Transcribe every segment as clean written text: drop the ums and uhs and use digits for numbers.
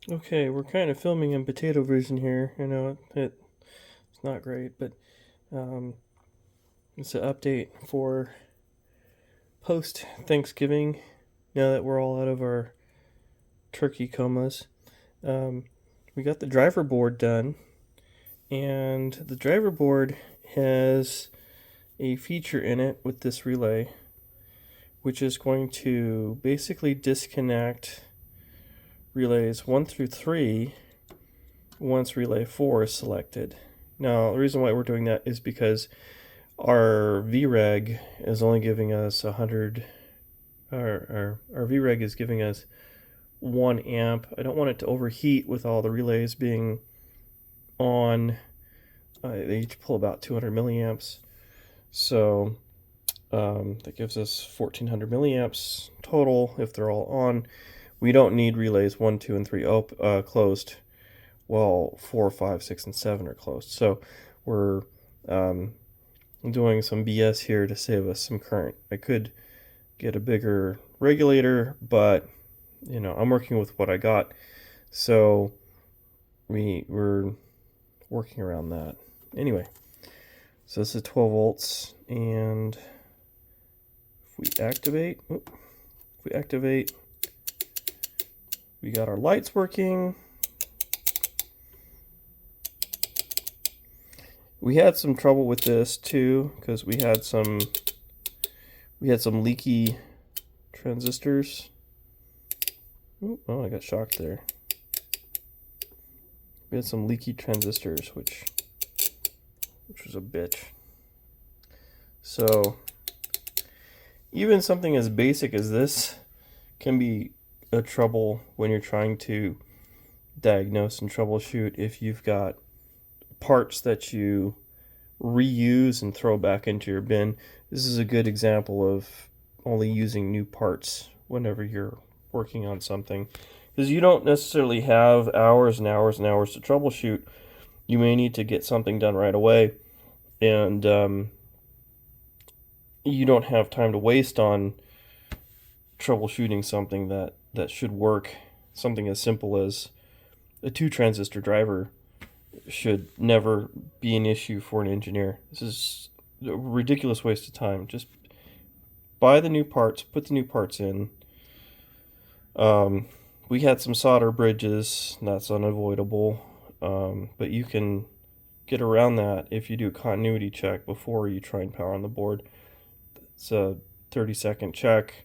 Okay, we're kind of filming in potato vision here. I know it's not great, but um, it's an update for post Thanksgiving. Now that we're all out of our turkey comas, um, we got the driver board done, and the driver board has a feature in it with this relay, which is going to basically disconnect relays 1 through 3 once relay 4 is selected. Now, the reason why we're doing that is because our VREG is only giving us 100. Our VREG is giving us 1 amp. I don't want it to overheat with all the relays being on. They each pull about 200 milliamps. So that gives us 1400 milliamps total if they're all on. We don't need relays 1, 2, and 3 closed. Well, 4, 5, 6, and 7 are closed. So we're doing some BS here to save us some current. I could get a bigger regulator, but I'm working with what I got. So we're working around that. Anyway, so this is 12 volts, and if we activate, we got our lights working. We had some trouble with this too because we had some leaky transistors. Oh, I got shocked there. We had some leaky transistors, which was a bitch. So even something as basic as this can be a trouble when you're trying to diagnose and troubleshoot if you've got parts that you reuse and throw back into your bin. This is a good example of only using new parts whenever you're working on something, because you don't necessarily have hours and hours and hours to troubleshoot. You may need to get something done right away, and you don't have time to waste on troubleshooting something that should work. Something as simple as a 2 transistor driver should never be an issue for an engineer. This is a ridiculous waste of time. Just buy the new parts, put the new parts in. We had some solder bridges, that's unavoidable, but you can get around that if you do a continuity check before you try and power on the board. It's a 30-second check.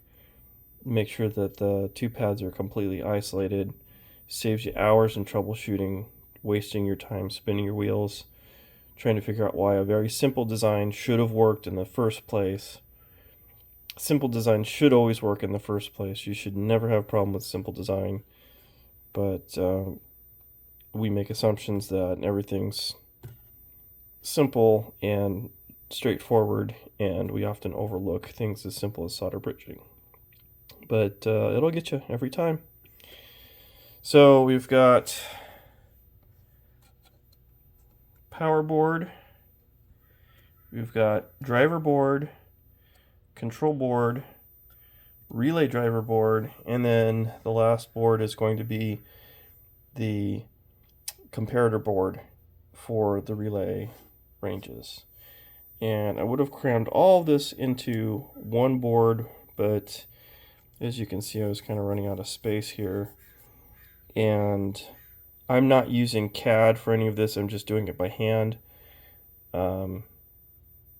Make sure that the 2 pads are completely isolated. Saves you hours in troubleshooting, wasting your time spinning your wheels, trying to figure out why a very simple design should have worked in the first place. Simple design should always work in the first place. You should never have a problem with simple design, but we make assumptions that everything's simple and straightforward, and we often overlook things as simple as solder bridging. But it'll get you every time. So we've got power board, we've got driver board, control board, relay driver board, and then the last board is going to be the comparator board for the relay ranges. And I would have crammed all of this into one board, but as you can see, I was kind of running out of space here. And I'm not using CAD for any of this, I'm just doing it by hand.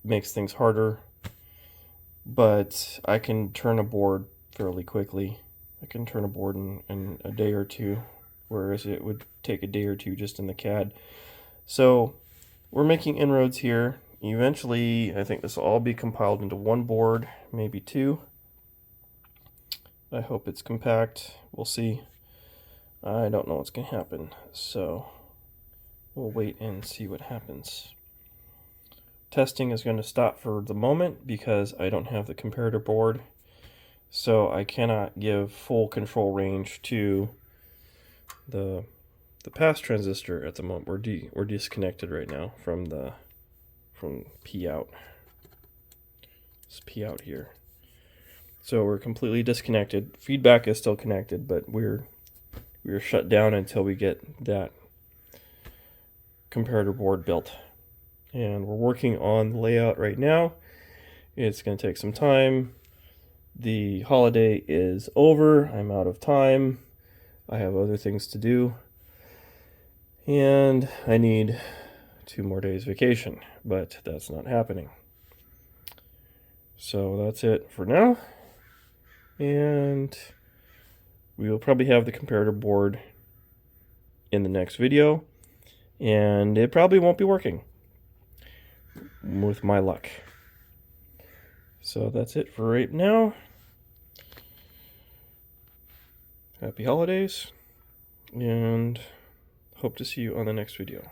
Makes things harder, but I can turn a board fairly quickly. I can turn a board in a day or two, whereas it would take a day or two just in the CAD. So we're making inroads here. Eventually, I think this will all be compiled into one board, maybe 2. I hope it's compact. We'll see. I don't know what's going to happen, so we'll wait and see what happens. Testing is going to stop for the moment because I don't have the comparator board, so I cannot give full control range to the pass transistor at the moment. We're disconnected right now from P out. It's P out here. So we're completely disconnected. Feedback is still connected, but we're we are shut down until we get that comparator board built. And we're working on the layout right now. It's going to take some time. The holiday is over. I'm out of time. I have other things to do. And I need 2 more days vacation, but that's not happening. So that's it for now. And we will probably have the comparator board in the next video. And it probably won't be working, with my luck. So that's it for right now. Happy holidays, and hope to see you on the next video.